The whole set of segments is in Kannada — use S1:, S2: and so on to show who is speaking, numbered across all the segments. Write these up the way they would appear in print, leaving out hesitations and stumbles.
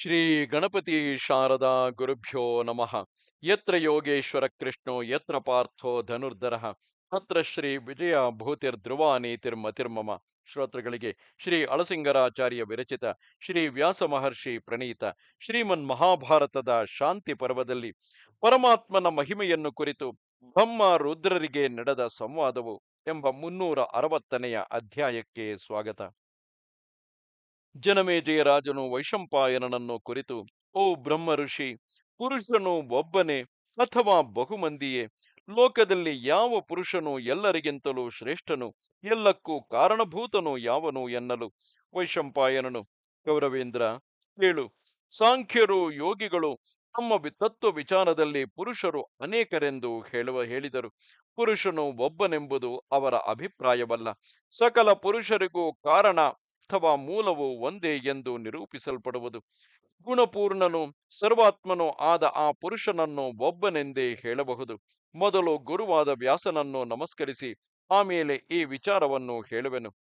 S1: ಶ್ರೀ ಗಣಪತಿ ಶಾರದಾ ಗುರುಭ್ಯೋ ನಮಃ. ಯತ್ರ ಯೋಗೇಶ್ವರ ಕೃಷ್ಣೋ ಯತ್ರ ಪಾರ್ಥೋ ಧನುರ್ಧರಃ ತತ್ರ ಶ್ರೀ ವಿಜಯ ಭೂತಿರ್ಧ್ರುವ ನೀತಿರ್ಮತಿರ್ಮಮ. ಶ್ರೋತೃಗಳಿಗೆ ಶ್ರೀ ಅಳಸಿಂಗರಾಚಾರ್ಯ ವಿರಚಿತ ಶ್ರೀ ವ್ಯಾಸ ಮಹರ್ಷಿ ಪ್ರಣೀತ ಶ್ರೀಮನ್ ಮಹಾಭಾರತದ ಶಾಂತಿ ಪರ್ವದಲ್ಲಿ ಪರಮಾತ್ಮನ ಮಹಿಮೆಯನ್ನು ಕುರಿತು ಬ್ರಹ್ಮ ರುದ್ರರಿಗೆ ನಡೆದ ಸಂವಾದವು ಎಂಬ 360ನೆಯ ಅಧ್ಯಾಯಕ್ಕೆ ಸ್ವಾಗತ. ಜನಮೇಜಯ ರಾಜನು ವೈಶಂಪಾಯನನನ್ನು ಕುರಿತು, ಓ ಬ್ರಹ್ಮ ಋಷಿ, ಪುರುಷನು ಒಬ್ಬನೇ ಅಥವಾ ಬಹುಮಂದಿಯೇ? ಲೋಕದಲ್ಲಿ ಯಾವ ಪುರುಷನು ಎಲ್ಲರಿಗಿಂತಲೂ ಶ್ರೇಷ್ಠನು, ಎಲ್ಲಕ್ಕೂ ಕಾರಣಭೂತನು ಯಾವನು ಎನ್ನಲು ವೈಶಂಪಾಯನನು, ಗೌರವೇಂದ್ರ, ಕೇಳು. ಸಾಂಖ್ಯರು ಯೋಗಿಗಳು ತಮ್ಮ ತತ್ವ ವಿಚಾರದಲ್ಲಿ ಪುರುಷರು ಅನೇಕರೆಂದು ಹೇಳಿದರು. ಪುರುಷನು ಒಬ್ಬನೆಂಬುದು ಅವರ ಅಭಿಪ್ರಾಯವಲ್ಲ. ಸಕಲ ಪುರುಷರಿಗೂ ಕಾರಣ ಅಥವಾ ಮೂಲವು ಒಂದೇ ಎಂದು ನಿರೂಪಿಸಲ್ಪಡುವುದು. ಗುಣಪೂರ್ಣನು ಸರ್ವಾತ್ಮನೂ ಆದ ಆ ಪುರುಷನನ್ನು ಒಬ್ಬನೆಂದೇ ಹೇಳಬಹುದು. ಮೊದಲು ಗುರುವಾದ ವ್ಯಾಸನನ್ನು ನಮಸ್ಕರಿಸಿ ಆಮೇಲೆ ಈ ವಿಚಾರವನ್ನು ಹೇಳುವೆನು.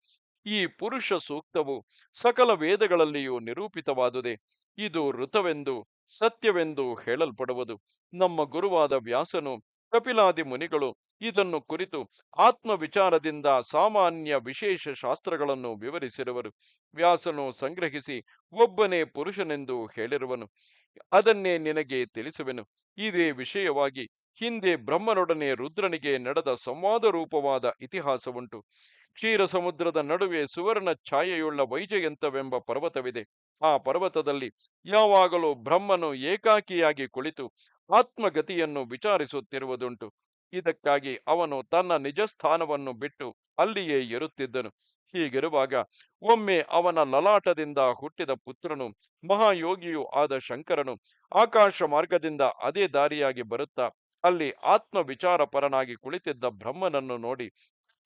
S1: ಈ ಪುರುಷ ಸೂಕ್ತವು ಸಕಲ ವೇದಗಳಲ್ಲಿಯೂ ನಿರೂಪಿತವಾದುದೇ. ಇದು ಋತವೆಂದು ಸತ್ಯವೆಂದು ಹೇಳಲ್ಪಡುವುದು. ನಮ್ಮ ಗುರುವಾದ ವ್ಯಾಸನು ಕಪಿಲಾದಿ ಮುನಿಗಳು ಇದನ್ನು ಕುರಿತು ಆತ್ಮ ವಿಚಾರದಿಂದ ಸಾಮಾನ್ಯ ವಿಶೇಷ ಶಾಸ್ತ್ರಗಳನ್ನು ವಿವರಿಸಿರುವರು. ವ್ಯಾಸನು ಸಂಗ್ರಹಿಸಿ ಒಬ್ಬನೇ ಪುರುಷನೆಂದು ಹೇಳಿರುವನು. ಅದನ್ನೇ ನಿನಗೆ ತಿಳಿಸುವೆನು. ಇದೇ ವಿಷಯವಾಗಿ ಹಿಂದೆ ಬ್ರಹ್ಮನೊಡನೆ ರುದ್ರನಿಗೆ ನಡೆದ ಸಂವಾದ ರೂಪವಾದ ಇತಿಹಾಸವುಂಟು. ಕ್ಷೀರ ಸಮುದ್ರದ ನಡುವೆ ಸುವರ್ಣ ಛಾಯೆಯುಳ್ಳ ವೈಜಯಂತವೆಂಬ ಪರ್ವತವಿದೆ. ಆ ಪರ್ವತದಲ್ಲಿ ಯಾವಾಗಲೂ ಬ್ರಹ್ಮನು ಏಕಾಕಿಯಾಗಿ ಕುಳಿತು ಆತ್ಮಗತಿಯನ್ನು ವಿಚಾರಿಸುತ್ತಿರುವುದುಂಟು. ಇದಕ್ಕಾಗಿ ಅವನು ತನ್ನ ನಿಜ ಸ್ಥಾನವನ್ನು ಬಿಟ್ಟು ಅಲ್ಲಿಯೇ ಇರುತ್ತಿದ್ದನು. ಹೀಗಿರುವಾಗ ಒಮ್ಮೆ ಅವನ ಲಲಾಟದಿಂದ ಹುಟ್ಟಿದ ಪುತ್ರನು, ಮಹಾಯೋಗಿಯೂ ಆದ ಶಂಕರನು, ಆಕಾಶ ಮಾರ್ಗದಿಂದ ಅದೇ ದಾರಿಯಾಗಿ ಬರುತ್ತಾ ಅಲ್ಲಿ ಆತ್ಮ ವಿಚಾರ ಪರನಾಗಿ ಕುಳಿತಿದ್ದ ಬ್ರಹ್ಮನನ್ನು ನೋಡಿ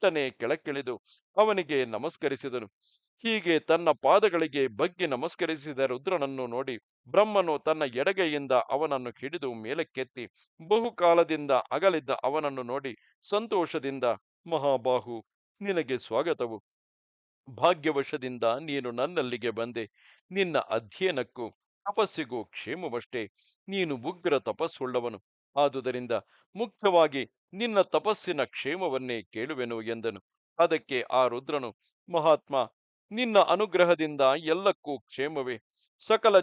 S1: ತನೇ ಕೆಳಕ್ಕಿಳಿದು ಅವನಿಗೆ ನಮಸ್ಕರಿಸಿದನು. ಹೀಗೆ ತನ್ನ ಪಾದಗಳಿಗೆ ಬಗ್ಗಿ ನಮಸ್ಕರಿಸಿದ ರುದ್ರನನ್ನು ನೋಡಿ ಬ್ರಹ್ಮನು ತನ್ನ ಎಡಗೈಯಿಂದ ಅವನನ್ನು ಹಿಡಿದು ಮೇಲಕ್ಕೆತ್ತಿ ಬಹುಕಾಲದಿಂದ ಅಗಲಿದ್ದ ಅವನನ್ನು ನೋಡಿ ಸಂತೋಷದಿಂದ, ಮಹಾಬಾಹು, ನಿನಗೆ ಸ್ವಾಗತವು. ಭಾಗ್ಯವಶದಿಂದ ನೀನು ನನ್ನಲ್ಲಿಗೆ ಬಂದೆ. ನಿನ್ನ ಅಧ್ಯಯನಕ್ಕೂ ತಪಸ್ಸಿಗೂ ಕ್ಷೇಮವಷ್ಟೇ. ನೀನು ಉಗ್ರ ತಪಸ್ಸುಳ್ಳವನು. ಆದುದರಿಂದ ಮುಖ್ಯವಾಗಿ ನಿನ್ನ ತಪಸ್ಸಿನ ಕ್ಷೇಮವನ್ನೇ ಕೇಳುವೆನು ಎಂದನು. ಅದಕ್ಕೆ ಆ ರುದ್ರನು, ಮಹಾತ್ಮ, ನಿನ್ನ ಅನುಗ್ರಹದಿಂದ ಎಲ್ಲಕ್ಕೂ ಕ್ಷೇಮವೇ. ಸಕಲ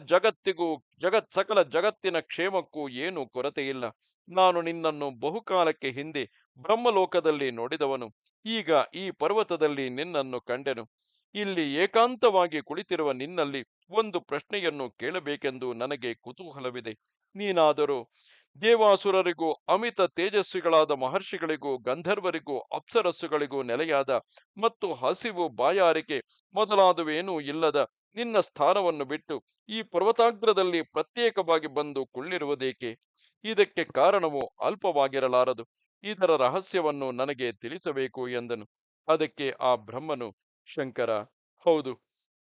S1: ಜಗತ್ತಿನ ಕ್ಷೇಮಕ್ಕೂ ಏನೂ ಕೊರತೆಯಿಲ್ಲ. ನಾನು ನಿನ್ನನ್ನು ಬಹುಕಾಲಕ್ಕೆ ಹಿಂದೆ ಬ್ರಹ್ಮಲೋಕದಲ್ಲಿ ನೋಡಿದವನು. ಈಗ ಈ ಪರ್ವತದಲ್ಲಿ ನಿನ್ನನ್ನು ಕಂಡೆನು. ಇಲ್ಲಿ ಏಕಾಂತವಾಗಿ ಕುಳಿತಿರುವ ನಿನ್ನಲ್ಲಿ ಒಂದು ಪ್ರಶ್ನೆಯನ್ನು ಕೇಳಬೇಕೆಂದು ನನಗೆ ಕುತೂಹಲವಿದೆ. ನೀನಾದರೂ ದೇವಾಸುರರಿಗೂ ಅಮಿತ ತೇಜಸ್ವಿಗಳಾದ ಮಹರ್ಷಿಗಳಿಗೂ ಗಂಧರ್ವರಿಗೂ ಅಪ್ಸರಸ್ಸುಗಳಿಗೂ ನೆಲೆಯಾದ ಮತ್ತು ಹಸಿವು ಬಾಯಾರಿಕೆ ಮೊದಲಾದವೇನೂ ಇಲ್ಲದ ನಿನ್ನ ಸ್ಥಾನವನ್ನು ಬಿಟ್ಟು ಈ ಪರ್ವತಾಗ್ರದಲ್ಲಿ ಪ್ರತ್ಯೇಕವಾಗಿ ಬಂದು ಕುಳ್ಳಿರುವುದೇಕೆ? ಇದಕ್ಕೆ ಕಾರಣವು ಅಲ್ಪವಾಗಿರಲಾರದು. ಇದರ ರಹಸ್ಯವನ್ನು ನನಗೆ ತಿಳಿಸಬೇಕು ಎಂದನು. ಅದಕ್ಕೆ ಆ ಬ್ರಹ್ಮನು, ಶಂಕರ, ಹೌದು,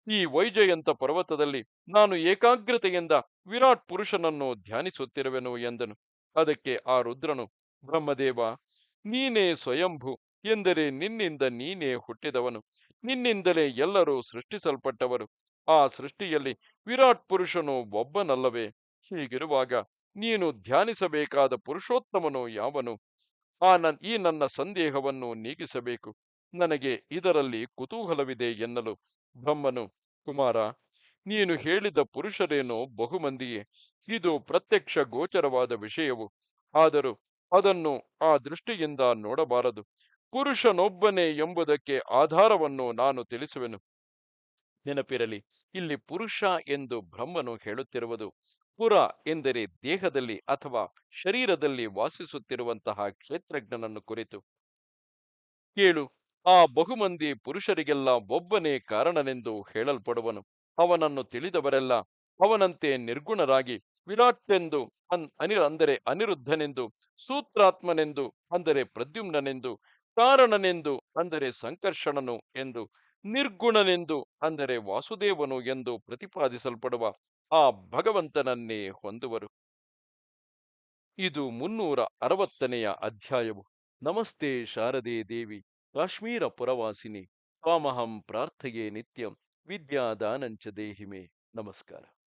S1: ಈ ವೈಜಯಂತ ಪರ್ವತದಲ್ಲಿ ನಾನು ಏಕಾಗ್ರತೆಯಿಂದ ವಿರಾಟ್ ಪುರುಷನನ್ನು ಧ್ಯಾನಿಸುತ್ತಿರುವೆನು ಎಂದನು. ಅದಕ್ಕೆ ಆ ರುದ್ರನು, ಬ್ರಹ್ಮದೇವ, ನೀನೇ ಸ್ವಯಂಭು, ಎಂದರೆ ನಿನ್ನಿಂದ ನೀನೇ ಹುಟ್ಟಿದವನು. ನಿನ್ನಿಂದಲೇ ಎಲ್ಲರೂ ಸೃಷ್ಟಿಸಲ್ಪಟ್ಟವರು. ಆ ಸೃಷ್ಟಿಯಲ್ಲಿ ವಿರಾಟ್ ಪುರುಷನು ಒಬ್ಬನಲ್ಲವೇ? ಹೀಗಿರುವಾಗ ನೀನು ಧ್ಯಾನಿಸಬೇಕಾದ ಪುರುಷೋತ್ತಮನು ಯಾವನು? ಈ ನನ್ನ ಸಂದೇಹವನ್ನು ನೀಗಿಸಬೇಕು. ನನಗೆ ಇದರಲ್ಲಿ ಕುತೂಹಲವಿದೆ ಎನ್ನಲು ಬ್ರಹ್ಮನು, ಕುಮಾರ, ನೀನು ಹೇಳಿದ ಪುರುಷರೇನೋ ಬಹುಮಂದಿಯೇ. ಇದು ಪ್ರತ್ಯಕ್ಷ ಗೋಚರವಾದ ವಿಷಯವು. ಆದರೂ ಅದನ್ನು ಆ ದೃಷ್ಟಿಯಿಂದ ನೋಡಬಾರದು. ಪುರುಷನೊಬ್ಬನೇ ಎಂಬುದಕ್ಕೆ ಆಧಾರವನ್ನು ನಾನು ತಿಳಿಸುವೆನು. ನೆನಪಿರಲಿ, ಇಲ್ಲಿ ಪುರುಷ ಎಂದು ಬ್ರಹ್ಮನು ಹೇಳುತ್ತಿರುವುದು ಪುರ ಎಂದರೆ ದೇಹದಲ್ಲಿ ಅಥವಾ ಶರೀರದಲ್ಲಿ ವಾಸಿಸುತ್ತಿರುವಂತಹ ಕ್ಷೇತ್ರಜ್ಞನನ್ನು ಕುರಿತು. ಕೇಳು, ಆ ಬಹುಮಂದಿ ಪುರುಷರಿಗೆಲ್ಲ ಒಬ್ಬನೇ ಕಾರಣನೆಂದು ಹೇಳಲ್ಪಡುವನು. ಅವನನ್ನು ತಿಳಿದವರೆಲ್ಲ ಅವನಂತೆ ನಿರ್ಗುಣರಾಗಿ ವಿರಾಟ್ಟೆಂದು ಅಂದರೆ ಅನಿರುದ್ಧನೆಂದು, ಸೂತ್ರಾತ್ಮನೆಂದು ಅಂದರೆ ಪ್ರದ್ಯುಮ್ನನೆಂದು, ಕಾರಣನೆಂದು ಅಂದರೆ ಸಂಕರ್ಷಣನು ಎಂದು, ನಿರ್ಗುಣನೆಂದು ಅಂದರೆ ವಾಸುದೇವನು ಎಂದು ಪ್ರತಿಪಾದಿಸಲ್ಪಡುವ ಆ ಭಗವಂತನನ್ನೇ ಹೊಂದುವರು. ಇದು 360ನೆಯ ಅಧ್ಯಾಯವು. ನಮಸ್ತೆ ಶಾರದೆ ದೇವಿ, ಕಾಶ್ಮೀರ ಪುರವಾಸಿನಿ, ತ್ವಾಮಹಂ ಪ್ರಾರ್ಥಯೇ ನಿತ್ಯಂ, ವಿದ್ಯಾದಾನಂಚ ದೇಹಿಮೆ. ನಮಸ್ಕಾರ.